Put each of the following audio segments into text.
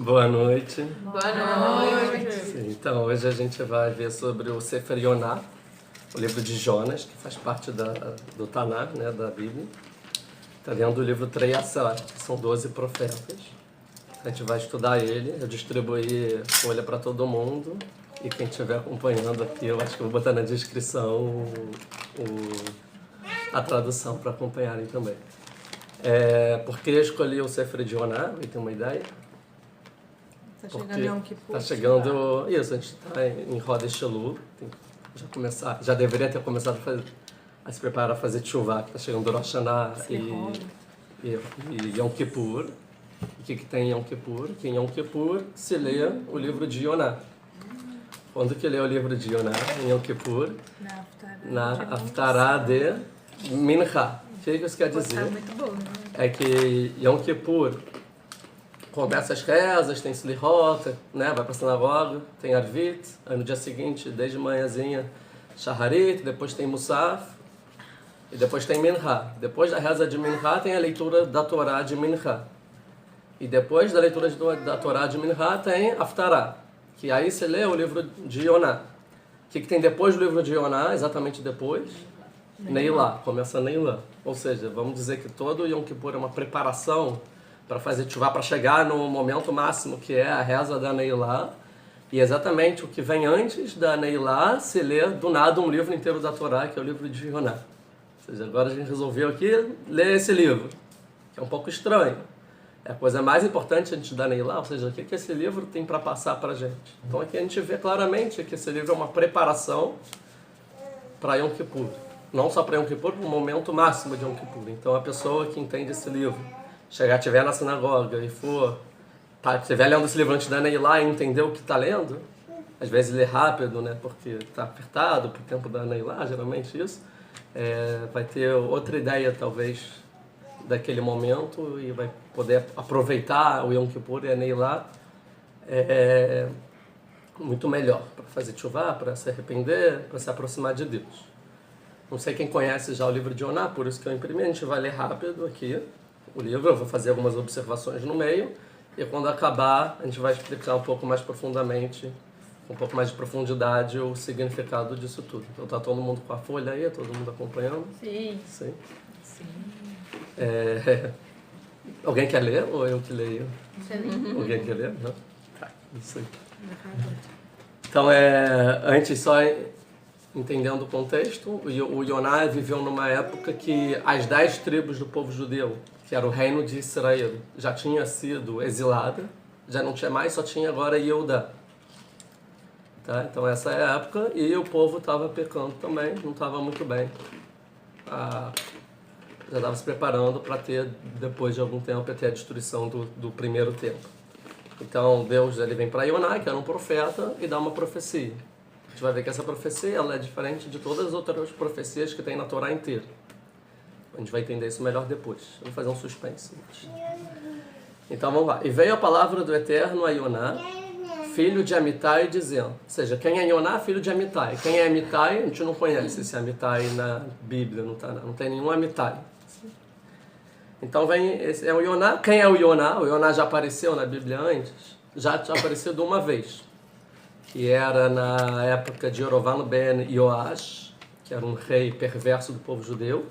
Boa noite. Boa noite. Sim, então, hoje a gente vai ver sobre o Sefer Yoná, o livro de Jonas, que faz parte do Tanakh, né, da Bíblia. Está lendo o livro Trei Asar, que são 12 profetas. A gente vai estudar ele, eu distribuí folha para todo mundo. E quem estiver acompanhando aqui, eu acho que eu vou botar na descrição a tradução para acompanharem também. Por que eu escolhi o Sefer de Yoná? Tem uma ideia? Está chegando Yom Kippur. Está chegando... Isso, a gente está em Rodesh Elul. Já deveria ter começado a se preparar a fazer Teshuvah, que está chegando Rosh Hashanah e Yom Kippur. O que tem em Yom Kippur? Que em Yom Kippur se lê o livro de Yoná. Quando que lê o livro de Yoná? Em Yom Kippur? Na Haftarah de Mincha. O que isso quer dizer? Muito bom, né? É que Yom Kippur começa as rezas, tem Slihot, né? Vai para a sinagoga, tem Arvit, aí no dia seguinte, desde manhãzinha, Shaharit, depois tem Musaf, e depois tem Mincha. Depois da reza de Mincha tem a leitura da Torá de Mincha. E depois da leitura da Torá de Mincha tem Haftarah, que aí se lê o livro de Yoná. O que tem depois do livro de Yoná, exatamente depois? Neilá, começa Neilá. Ou seja, vamos dizer que todo Yom Kippur é uma preparação para fazer Teshuvah, para chegar no momento máximo, que é a reza da Neilá. E exatamente o que vem antes da Neilá se lê do nada um livro inteiro da Torá, que é o livro de Yoná. Ou seja, agora a gente resolveu aqui ler esse livro, que é um pouco estranho. É a coisa mais importante antes da Neilá, ou seja, o que esse livro tem para passar para a gente. Então aqui a gente vê claramente que esse livro é uma preparação para Yom Kippur. Não só para Yom Kippur, para o momento máximo de Yom Kippur. Então a pessoa que entende esse livro, estiver na sinagoga e estiver lendo esse livro antes da Neilá e entender o que está lendo, às vezes lê rápido, né, porque está apertado para o tempo da Neilá, geralmente isso, vai ter outra ideia talvez daquele momento e vai poder aproveitar o Yom Kippur e a Neilá muito melhor para fazer Teshuvah, para se arrepender, para se aproximar de Deus. Não sei quem conhece já o livro de Yoná, por isso que eu imprimi. A gente vai ler rápido aqui o livro, eu vou fazer algumas observações no meio, e quando acabar a gente vai explicar um pouco mais profundamente, com um pouco mais de profundidade, o significado disso tudo. Então tá todo mundo com a folha aí, todo mundo acompanhando? Sim. Sim. Sim. Alguém quer ler ou eu que leio? Alguém quer ler? Não? Tá, isso aí. Então, antes só entendendo o contexto, o Yoná viveu numa época que as 10 tribos do povo judeu, que era o reino de Israel, já tinha sido exilada, já não tinha mais, só tinha agora Yehudá. Tá? Então essa é a época, e o povo estava pecando também, não estava muito bem. Já estava se preparando para ter, depois de algum tempo, até a destruição do primeiro templo. Então Deus ele vem para Yoná, que era um profeta, e dá uma profecia. A gente vai ver que essa profecia ela é diferente de todas as outras profecias que tem na Torá inteira. A gente vai entender isso melhor depois. Vamos fazer um suspense. Então vamos lá. E veio a palavra do Eterno a Yoná, filho de Amitai, dizendo... Ou seja, quem é Yoná? Filho de Amitai. Quem é Amitai? A gente não conhece esse Amitai na Bíblia, não tem nenhum Amitai. Então esse é o Yoná. Quem é o Yoná? O Yoná já apareceu na Bíblia antes? Já tinha aparecido uma vez. Que era na época de Yerovam ben Yoash, que era um rei perverso do povo judeu,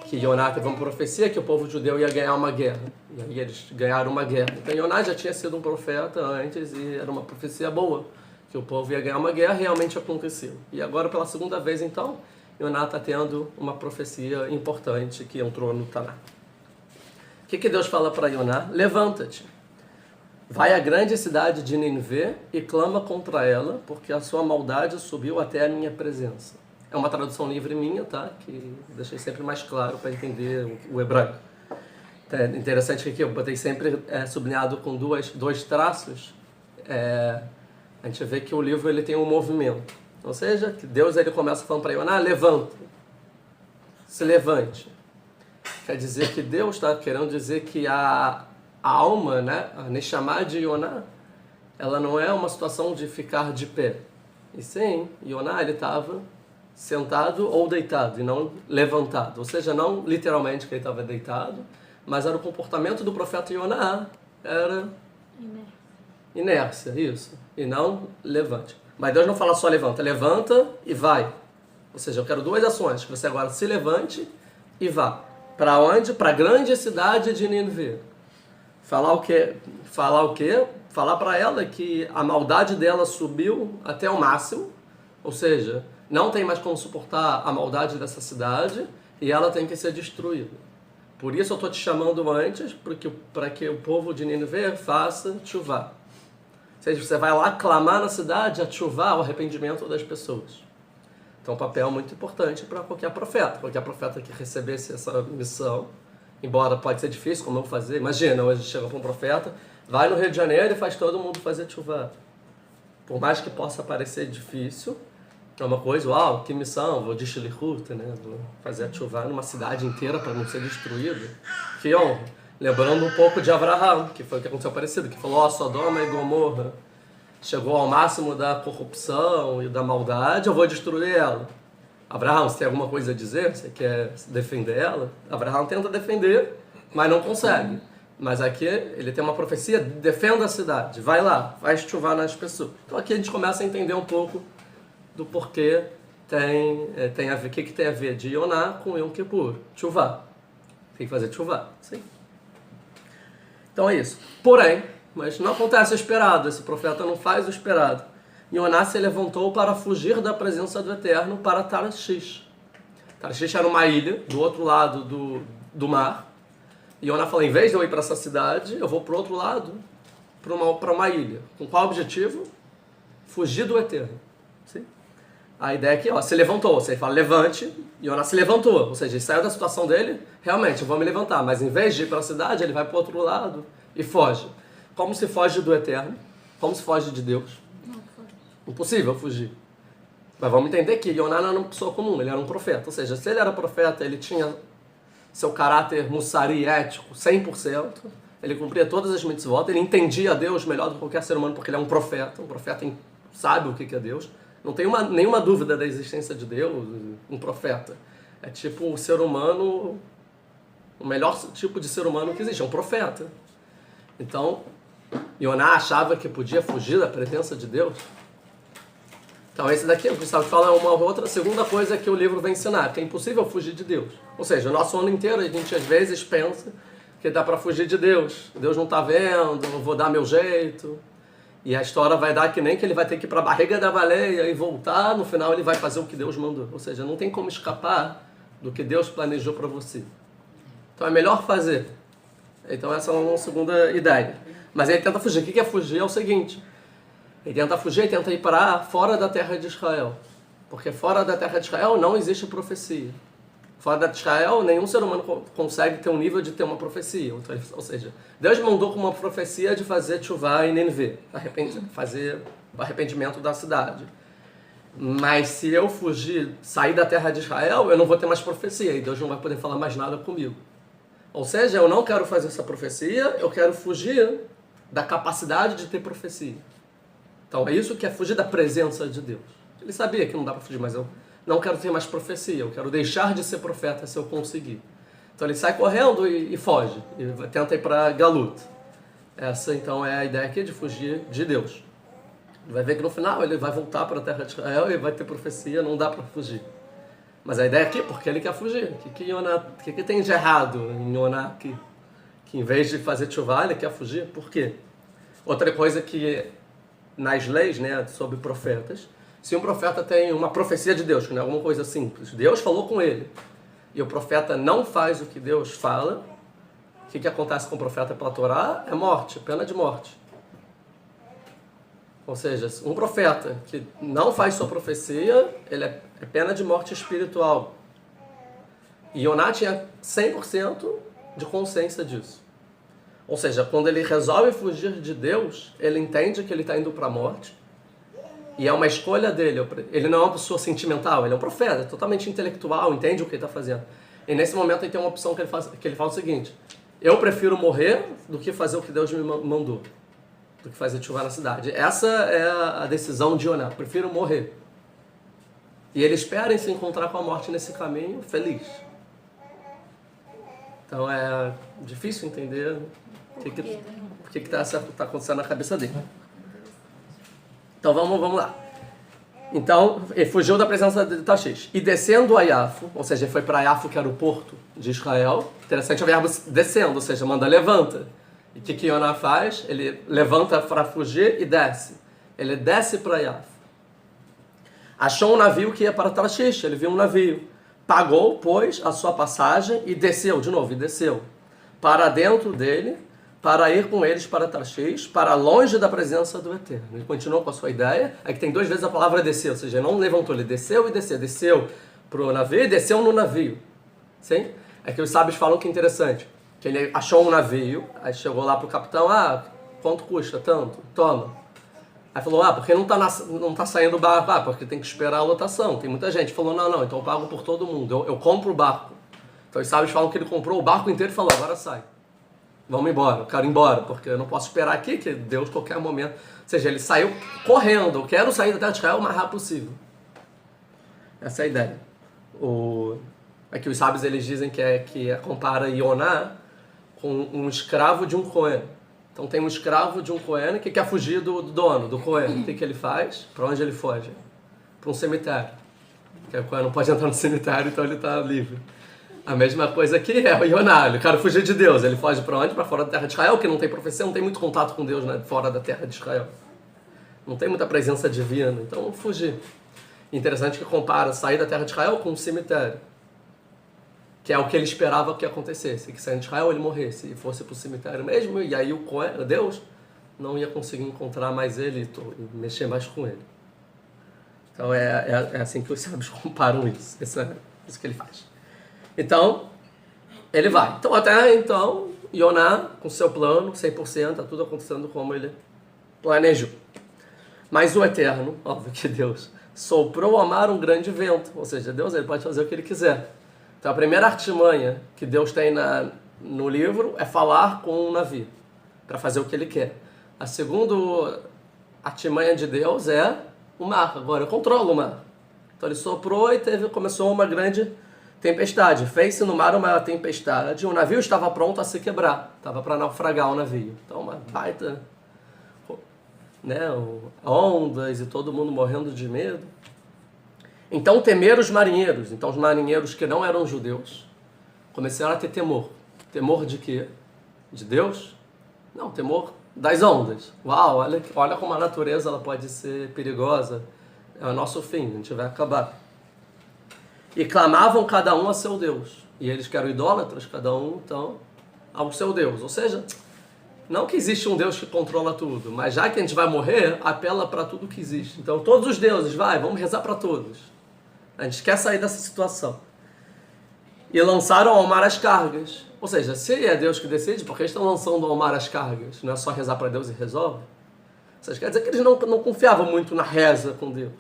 que Yoná teve uma profecia que o povo judeu ia ganhar uma guerra. E aí eles ganharam uma guerra. Então Yoná já tinha sido um profeta antes e era uma profecia boa, que o povo ia ganhar uma guerra, realmente aconteceu. E agora, pela segunda vez, então, Yoná está tendo uma profecia importante que entrou no Tanakh. O que Deus fala para Yoná? Levanta-te. Vai à grande cidade de Nínive e clama contra ela, porque a sua maldade subiu até a minha presença. É uma tradução livre minha, tá? Que deixei sempre mais claro para entender o hebraico. É interessante que aqui eu botei sempre sublinhado com dois traços. A gente vê que o livro ele tem um movimento. Ou seja, que Deus ele começa falando para Yoná, levanta, se levante. Quer dizer que Deus está querendo dizer que a alma, né, a Neshama de Yoná, ela não é uma situação de ficar de pé. E sim, Yoná ele estava sentado ou deitado, e não levantado. Ou seja, não literalmente que ele estava deitado, mas era o comportamento do profeta Yoná, era Inércia, isso. E não levante. Mas Deus não fala só levanta. Levanta e vai. Ou seja, eu quero duas ações. Que você agora se levante e vá. Para onde? Para a grande cidade de Nínive. Falar o quê? Falar para ela que a maldade dela subiu até o máximo. Ou seja, não tem mais como suportar a maldade dessa cidade e ela tem que ser destruída. Por isso eu estou te chamando antes, para que o povo de Nínive faça tchuvá. Ou seja, você vai lá clamar na cidade a tchuvá, o arrependimento das pessoas. Então, um papel muito importante para qualquer profeta. Qualquer profeta que recebesse essa missão, embora pode ser difícil, como eu fazer. Imagina, hoje chega para um profeta, vai no Rio de Janeiro e faz todo mundo fazer tchuvá. Por mais que possa parecer difícil, é uma coisa, uau, que missão, vou de Shlichut, né? Vou fazer a tchuvá numa cidade inteira para não ser destruído. Que honra. Lembrando um pouco de Abraham, que foi o que aconteceu parecido, que falou, Sodoma e Gomorra chegou ao máximo da corrupção e da maldade, eu vou destruir ela. Abraham, você tem alguma coisa a dizer? Você quer defender ela? Abraham tenta defender, mas não consegue. Mas aqui ele tem uma profecia, defenda a cidade, vai lá, vai chuvar nas pessoas. Então aqui a gente começa a entender um pouco do porquê tem a ver, o que tem a ver de Yoná com Yom Kippur, chuvá. Tem que fazer chuvá, sim. Então é isso. Porém, mas não acontece o esperado, esse profeta não faz o esperado. Yoná se levantou para fugir da presença do Eterno para Tarshish. Tarshish era uma ilha do outro lado do mar. E Yoná falou, em vez de eu ir para essa cidade, eu vou para o outro lado, para uma ilha. Com qual objetivo? Fugir do Eterno. Sim? A ideia é que se levantou, você fala levante, Yoná se levantou, ou seja, ele saiu da situação dele, realmente, eu vou me levantar, mas em vez de ir para a cidade, ele vai para o outro lado e foge. Como se foge do Eterno? Como se foge de Deus? Impossível fugir. Mas vamos entender que Yoná não era uma pessoa comum, ele era um profeta. Ou seja, se ele era profeta, ele tinha seu caráter mussari, ético, 100%. Ele cumpria todas as mitzvot, ele entendia Deus melhor do que qualquer ser humano, porque ele é um profeta. Um profeta sabe o que é Deus. Não tem nenhuma dúvida da existência de Deus, um profeta. É tipo o ser humano, o melhor tipo de ser humano que existe, é um profeta. Então, Yoná achava que podia fugir da presença de Deus. Então esse daqui, o Gustavo fala, é uma outra segunda coisa que o livro vai ensinar, que é impossível fugir de Deus. Ou seja, o nosso ano inteiro a gente às vezes pensa que dá para fugir de Deus. Deus não está vendo, eu vou dar meu jeito. E a história vai dar que nem que ele vai ter que ir para a barriga da baleia e voltar, no final ele vai fazer o que Deus mandou. Ou seja, não tem como escapar do que Deus planejou para você. Então é melhor fazer. Então essa é uma segunda ideia. Mas ele tenta fugir. O que é fugir? É o seguinte. Ele tenta fugir, tenta ir para fora da terra de Israel. Porque fora da terra de Israel não existe profecia. Fora da terra de Israel, nenhum ser humano consegue ter um nível de ter uma profecia. Ou seja, Deus mandou com uma profecia de fazer tchuvá em Nínive, fazer o arrependimento da cidade. Mas se eu fugir, sair da terra de Israel, eu não vou ter mais profecia. E Deus não vai poder falar mais nada comigo. Ou seja, eu não quero fazer essa profecia, eu quero fugir da capacidade de ter profecia. Então é isso que é fugir da presença de Deus. Ele sabia que não dá para fugir, mas eu não quero ter mais profecia, eu quero deixar de ser profeta se eu conseguir. Então ele sai correndo e foge, e tenta ir para Galut. Essa então é a ideia aqui de fugir de Deus. Ele vai ver que no final ele vai voltar para a terra de Israel e vai ter profecia, não dá para fugir. Mas a ideia aqui é porque ele quer fugir. O que tem de errado em Yoná aqui? Que em vez de fazer tchuvá, ele quer fugir. Por quê? Outra coisa que nas leis, né, sobre profetas, se um profeta tem uma profecia de Deus, que não é alguma coisa simples, Deus falou com ele, e o profeta não faz o que Deus fala, o que acontece com o profeta pela Torá? É morte, pena de morte. Ou seja, um profeta que não faz sua profecia, ele é pena de morte espiritual. E Yoná tinha 100% de consciência disso. Ou seja, quando ele resolve fugir de Deus, ele entende que ele está indo para a morte. E é uma escolha dele. Ele não é uma pessoa sentimental, ele é um profeta, totalmente intelectual, entende o que ele está fazendo. E nesse momento ele tem uma opção que ele fala o seguinte: eu prefiro morrer do que fazer o que Deus me mandou, do que fazer tchuvá na cidade. Essa é a decisão de Yoná, prefiro morrer. E ele espera em se encontrar com a morte nesse caminho feliz. Então é difícil entender. Por quê? o que está acontecendo na cabeça dele. Então vamos lá. Então, ele fugiu da presença de Tarshish. E descendo a Iafo, ou seja, ele foi para Iafo, que era o porto de Israel. Interessante o verbo descendo, ou seja, manda levanta. E o que Yoná faz? Ele levanta para fugir e desce. Ele desce para Iafo. Achou um navio que ia para Tarshish. Ele viu um navio. Pagou, pois, a sua passagem e desceu, de novo, e desceu. Para dentro dele, para ir com eles para Tarshish, para longe da presença do Eterno. Ele continuou com a sua ideia. Aqui tem 2 vezes a palavra desceu, ou seja, ele não levantou, ele desceu e desceu. Desceu para o navio e desceu no navio. Sim? É que os sábios falam que é interessante. Que ele achou um navio, aí chegou lá para o capitão, quanto custa? Tanto? Toma. Aí falou, porque não tá saindo o barco? Porque tem que esperar a lotação, tem muita gente. Falou, não, então eu pago por todo mundo, eu compro o barco. Então os sábios falam que ele comprou o barco inteiro e falou, agora sai. Vamos embora, eu quero ir embora, porque eu não posso esperar aqui, que Deus, qualquer momento... Ou seja, ele saiu correndo, eu quero sair da terra de Israel o mais rápido possível. Essa é a ideia. Aqui os sábios eles dizem que compara Yoná com um escravo de um Cohen. Então tem um escravo de um Cohen que quer fugir do dono, do Cohen. O que ele faz? Para onde ele foge? Para um cemitério. Porque o Cohen não pode entrar no cemitério, então ele está livre. A mesma coisa aqui é o Yoná, ele quer fugir de Deus. Ele foge para onde? Para fora da terra de Israel, que não tem profecia, não tem muito contato com Deus, né? Fora da terra de Israel. Não tem muita presença divina, então fugir. Interessante que compara sair da terra de Israel com um cemitério. Que é o que ele esperava que acontecesse. Que saindo de Israel ele morresse e fosse para o cemitério mesmo. E aí Deus não ia conseguir encontrar mais ele e mexer mais com ele. Então é assim que os sábios comparam isso. Isso que ele faz. Então, ele vai. Então, até então, Yoná, com seu plano, 100%, está tudo acontecendo como ele planejou. Mas o Eterno, óbvio que Deus, soprou ao mar um grande vento. Ou seja, Deus ele pode fazer o que ele quiser. Então, a primeira artimanha que Deus tem no livro é falar com um navio, para fazer o que ele quer. A segunda artimanha de Deus é o mar. Agora, eu controlo o mar. Então, ele soprou e começou uma grande tempestade. Fez-se no mar uma tempestade. O navio estava pronto a se quebrar. Estava para naufragar o navio. Então, uma baita... ondas e todo mundo morrendo de medo. Então temeram os marinheiros. Então os marinheiros que não eram judeus começaram a ter temor. Temor de quê? De Deus? Não, temor das ondas. Uau, olha como a natureza ela pode ser perigosa. É o nosso fim, a gente vai acabar. E clamavam cada um a seu Deus. E eles que eram idólatras, cada um então ao seu Deus. Ou seja, não que existe um Deus que controla tudo, mas já que a gente vai morrer, apela para tudo que existe. Então todos os deuses, vamos rezar para todos. A gente quer sair dessa situação. E lançaram ao mar as cargas. Ou seja, se é Deus que decide, por que estão lançando ao mar as cargas? Não é só rezar para Deus e resolve? Ou seja, quer dizer que eles não confiavam muito na reza com Deus.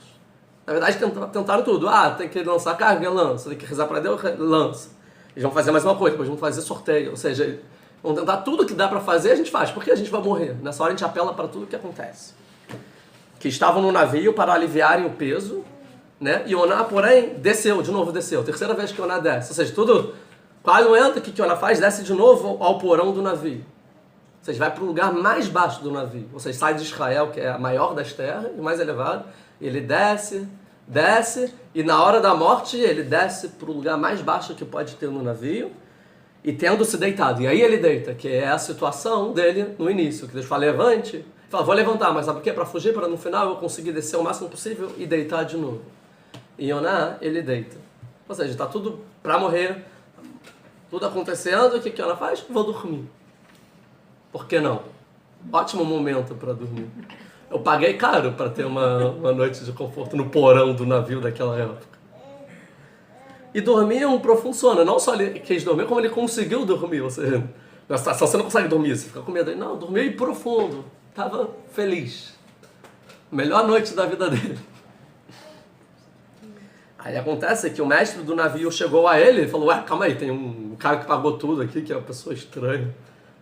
Na verdade, tentaram tudo. Tem que lançar carga, lança. Tem que rezar para Deus, lança. Eles vão fazer mais uma coisa, depois vão fazer sorteio. Ou seja, vão tentar tudo que dá para fazer, a gente faz. Porque a gente vai morrer. Nessa hora a gente apela para tudo que acontece. Que estavam no navio para aliviarem o peso, né? E Yoná, porém, desceu. Terceira vez que Yoná desce. Ou seja, tudo quase não entra. O que Yoná faz? Desce de novo ao porão do navio. Ou seja, vai para o lugar mais baixo do navio. Ou seja, sai de Israel, que é a maior das terras, e mais elevado. Ele desce, e na hora da morte ele desce para o lugar mais baixo que pode ter no navio, e tendo se deitado. E aí ele deita, que é a situação dele no início, que Deus fala, levante. Ele fala, vou levantar, mas sabe por quê? Para fugir, para no final eu conseguir descer o máximo possível e deitar de novo. E Yoná, ele deita. Ou seja, está tudo para morrer, tudo acontecendo, o que Yoná faz? Vou dormir. Por que não? Ótimo momento para dormir. Eu paguei caro para ter uma noite de conforto no porão do navio daquela época. E dormir um profundo sono. Não só ele quis dormir, como ele conseguiu dormir. Ou seja, na situação você não consegue dormir, você fica com medo. Não, dormiu profundo. Estava feliz. Melhor noite da vida dele. Aí acontece que o mestre do navio chegou a ele e falou, calma aí, tem um cara que pagou tudo aqui, que é uma pessoa estranha.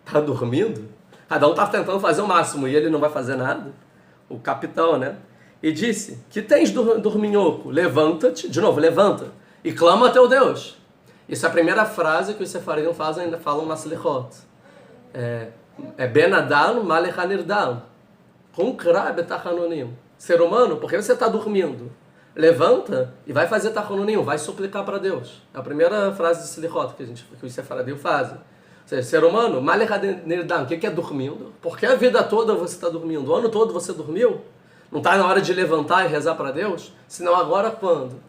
Tá dormindo? Cada um tá tentando fazer o máximo e ele não vai fazer nada. O capitão, né? E disse, que tens, dorminhoco? Levanta-te, de novo, levanta, e clama a teu Deus. Isso é a primeira frase que os sefaradim falam na Selichot. Ben Adam Malech Nirdam. Ser humano, por que você está dormindo? Levanta e vai fazer Tachanunim, vai suplicar para Deus. É a primeira frase de Selichot que os Sefaradim fazem. Ou seja, ser humano, Malech Nirdam, o que é dormindo? Porque a vida toda você está dormindo, o ano todo você dormiu? Não está na hora de levantar e rezar para Deus? Senão agora quando?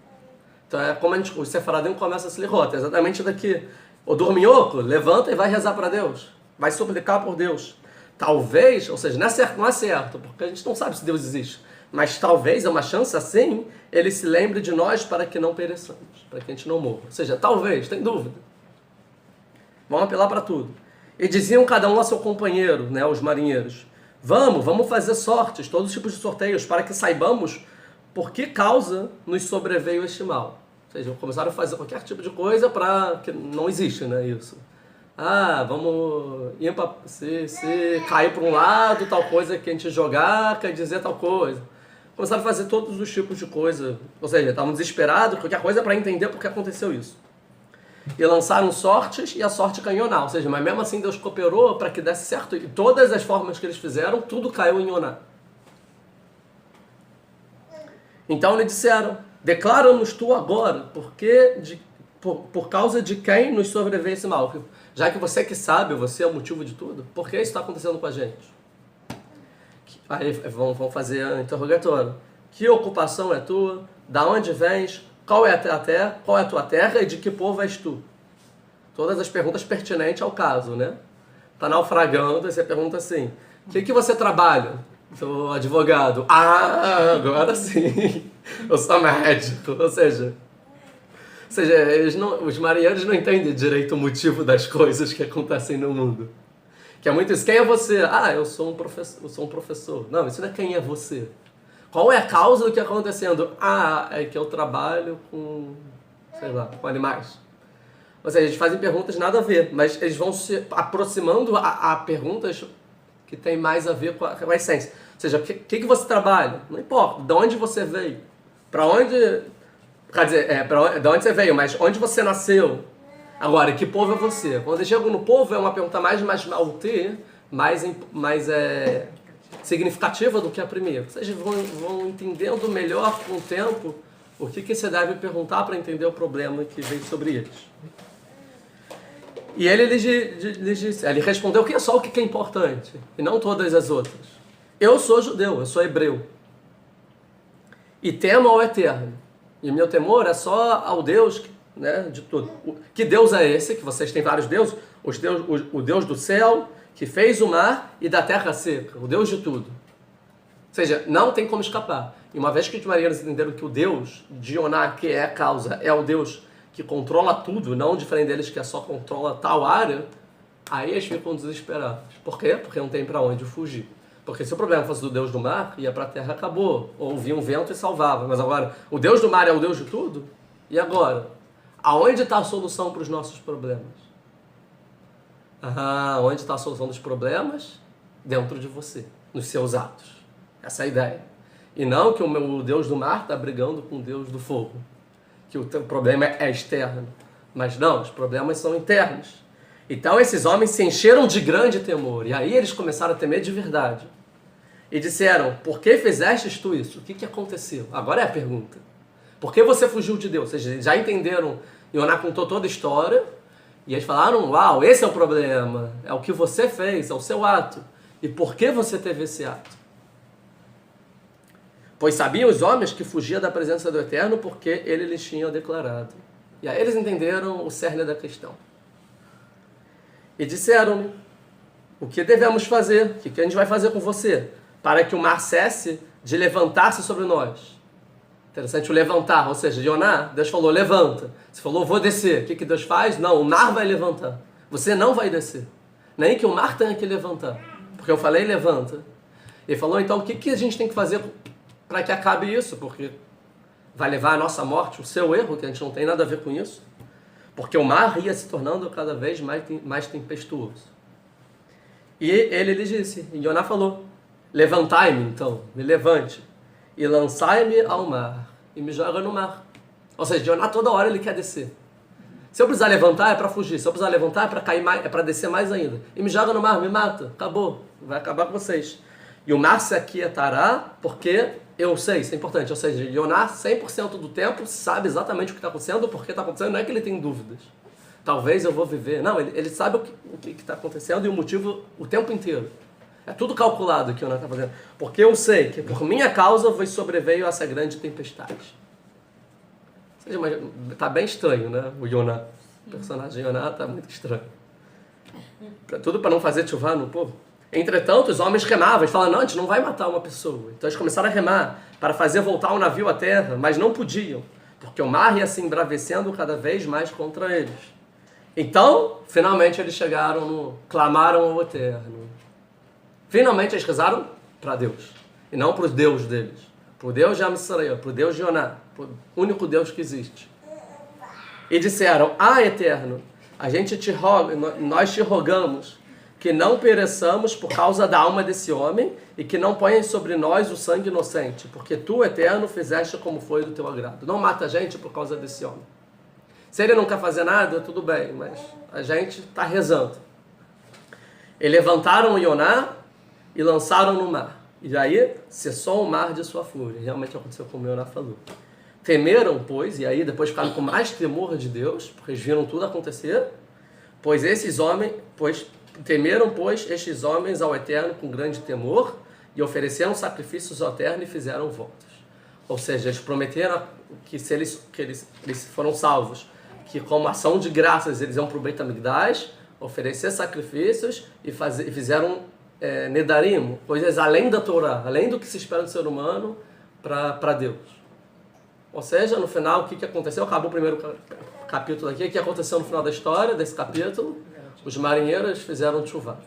Então é como os Sefaradim começam a Selichot, exatamente daqui. O dorminhoco, levanta e vai rezar para Deus. Vai suplicar por Deus. Talvez, ou seja, não é certo, porque a gente não sabe se Deus existe. Mas talvez, é uma chance assim, ele se lembre de nós para que não pereçamos, para que a gente não morra. Ou seja, talvez, tem dúvida. Vão apelar para tudo. E diziam cada um a seu companheiro, né, os marinheiros, vamos fazer sortes, todos os tipos de sorteios, para que saibamos por que causa nos sobreveio este mal. Ou seja, começaram a fazer qualquer tipo de coisa para que não existe, né, isso. Vamos ir para se cair para um lado, tal coisa que a gente jogar quer dizer tal coisa. Começaram a fazer todos os tipos de coisa, ou seja, estavam desesperados, qualquer coisa para entender por que aconteceu isso. E lançaram sortes e a sorte caiu em Yoná, ou seja, mas mesmo assim Deus cooperou para que desse certo e todas as formas que eles fizeram, tudo caiu em Yoná. Então lhe disseram, declara-nos tu agora, por causa de quem nos sobreveio esse mal. Já que você que sabe, você é o motivo de tudo, por que isso está acontecendo com a gente? Aí vão fazer a interrogatório. Que ocupação é tua? Da onde vens? Qual é a tua terra e de que povo és tu? Todas as perguntas pertinentes ao caso, né? Está naufragando, e você pergunta assim, o que você trabalha? Sou advogado. Agora sim. Eu sou médico. Ou seja, os marinheiros não entendem direito o motivo das coisas que acontecem no mundo. Que é muito isso. Quem é você? Eu sou um professor. Não, isso não é quem é você. Qual é a causa do que está acontecendo? É que eu trabalho com animais. Ou seja, eles fazem perguntas nada a ver, mas eles vão se aproximando a perguntas que têm mais a ver com a essência. Ou seja, o que você trabalha? Não importa. De onde você veio? Para onde... Quer dizer, de onde você veio, mas onde você nasceu? Agora, que povo é você? Quando eles chegam no povo, é uma pergunta mais maltê, mais significativa do que a primeira. Vocês vão entendendo melhor com o tempo o que você deve perguntar para entender o problema que veio sobre eles. E ele lhes disse, ele respondeu que é só o que é importante, e não todas as outras. Eu sou judeu, eu sou hebreu. E temo ao Eterno. E meu temor é só ao Deus, né, de tudo. Que Deus é esse? Que vocês têm vários deuses. O Deus do céu, que fez o mar e da terra seca. O Deus de tudo. Ou seja, não tem como escapar. E uma vez que os marinheiros entenderam que o Deus de Yoná, que é a causa, é o Deus que controla tudo, não diferente deles que só controla tal área, aí eles ficam desesperados. Por quê? Porque não tem para onde fugir. Porque se o problema fosse do Deus do mar, ia para a terra, acabou. Ou vinha um vento e salvava. Mas agora, o Deus do mar é o Deus de tudo? E agora? Aonde está a solução para os nossos problemas? Onde está a solução dos problemas? Dentro de você, nos seus atos. Essa é a ideia. E não que o Deus do mar está brigando com o Deus do fogo. Que o problema é externo. Mas não, os problemas são internos. Então esses homens se encheram de grande temor. E aí eles começaram a temer de verdade. E disseram, por que fizestes tu isso? O que aconteceu? Agora é a pergunta. Por que você fugiu de Deus? Ou seja, eles já entenderam, Yoná contou toda a história, e eles falaram, uau, esse é o problema, é o que você fez, é o seu ato. E por que você teve esse ato? Pois sabiam os homens que fugia da presença do Eterno porque ele lhes tinha declarado. E aí eles entenderam o cerne da questão. E disseram-lhe, o que devemos fazer? O que a gente vai fazer com você? Para que o mar cesse de levantar-se sobre nós. Interessante o levantar, ou seja, Yoná, Deus falou, levanta. Você falou, vou descer. O que Deus faz? Não, o mar vai levantar. Você não vai descer. Nem que o mar tenha que levantar. Porque eu falei, levanta. Ele falou, então, o que a gente tem que fazer para que acabe isso? Porque vai levar à nossa morte o seu erro, que a gente não tem nada a ver com isso. Porque o mar ia se tornando cada vez mais tempestuoso. E ele lhe disse, e Yoná falou, levantai-me então, me levante, e lançai-me ao mar, e me joga no mar. Ou seja, Yoná toda hora ele quer descer. Se eu precisar levantar, é para fugir. Se eu precisar levantar, é para cair mais, é para descer mais ainda. E me joga no mar, me mata. Acabou. Vai acabar com vocês. E o mar se aquietará, porque eu sei, isso é importante. Ou seja, Yoná, 100% do tempo, sabe exatamente o que está acontecendo, porque está acontecendo, não é que ele tem dúvidas. Talvez eu vou viver. Não, ele sabe o que está acontecendo e o motivo o tempo inteiro. É tudo calculado que o Yoná está fazendo. Porque eu sei que por minha causa vos sobreveio essa grande tempestade. Ou seja, mas tá bem estranho, né? O Yoná. O personagem Yoná tá muito estranho. Tudo para não fazer chuvá no povo. Entretanto, os homens remavam. Eles falavam, não, a gente não vai matar uma pessoa. Então eles começaram a remar para fazer voltar o navio à terra, mas não podiam. Porque o mar ia se embravecendo cada vez mais contra eles. Então, finalmente eles chegaram clamaram ao Eterno. Finalmente eles rezaram para Deus. E não para o Deus deles. Para o Deus de Amisrael, para o Deus de Yoná. Para o único Deus que existe. E disseram, Eterno, a gente te roga, nós te rogamos que não pereçamos por causa da alma desse homem e que não ponhas sobre nós o sangue inocente, porque tu, Eterno, fizeste como foi do teu agrado. Não mata a gente por causa desse homem. Se ele não quer fazer nada, tudo bem, mas a gente está rezando. E levantaram o Yoná e lançaram no mar. E aí cessou o mar de sua fúria. Realmente aconteceu como o Yoná falou. Temeram, pois, e aí depois ficaram com mais temor de Deus, porque eles viram tudo acontecer, temeram, pois, estes homens ao Eterno com grande temor e ofereceram sacrifícios ao Eterno e fizeram votos. Ou seja, eles prometeram que se eles foram salvos, que como ação de graças eles iam para o Beit HaMikdash, oferecer sacrifícios e fizeram nedarim, coisas além da Torá, além do que se espera do ser humano para Deus. Ou seja, no final, o que aconteceu? Acabou o primeiro capítulo aqui. O que aconteceu no final da história, desse capítulo? Os marinheiros fizeram chuvá. Ou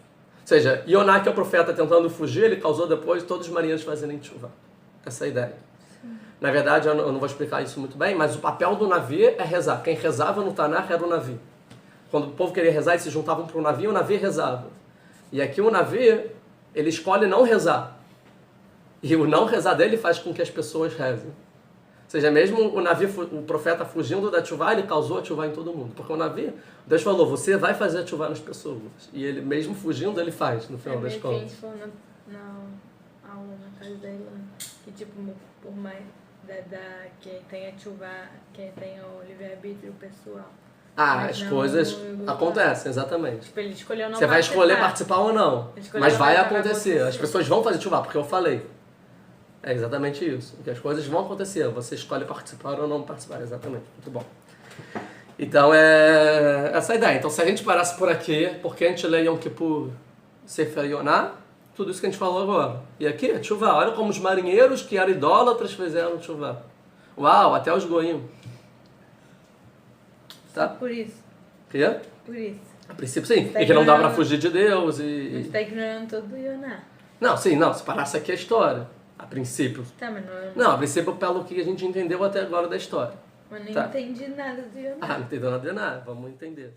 seja, Yoná, que é o profeta tentando fugir, ele causou depois todos os marinheiros fazerem chuvá. Essa é a ideia. Sim. Na verdade, eu não vou explicar isso muito bem, mas o papel do navio é rezar. Quem rezava no Tanar era o navio. Quando o povo queria rezar, eles se juntavam para o navio rezava. E aqui o navio, ele escolhe não rezar. E o não rezar dele faz com que as pessoas rezem. Ou seja, mesmo o profeta fugindo da chuvá, ele causou a chuvá em todo mundo. Porque o navio, Deus falou, você vai fazer a chuvá nas pessoas. E ele, mesmo fugindo, ele faz, no final das contas. A gente falou na aula, na casa dele, que tipo, por mais quem tem a chuvá, quem tem o livre-arbítrio pessoal. As coisas acontecem, exatamente. Tipo, ele escolheu não Você vai escolher participar ou não. Mas vai acontecer. As pessoas vão fazer chuvá, porque eu falei. É exatamente isso. Porque as coisas vão acontecer. Você escolhe participar ou não participar. Exatamente. Muito bom. Então, é essa a ideia. Então, se a gente parasse por aqui, porque a gente lê Yom Kippur, Sefer Yoná, tudo isso que a gente falou agora. E aqui, chuvá. Olha como os marinheiros que eram idólatras fizeram chuvá. Uau, até os goim. Tá? Por isso. Quê? Por isso. A princípio, sim. E que não dá pra fugir de Deus e... Você está ignorando todo o Yoná. Não, sim, não. Se parasse aqui a história. A princípio. Tá, mas não, a princípio pelo que a gente entendeu até agora da história. Mas não entendi nada do Yoná. Não entendeu nada de nada. Vamos entender.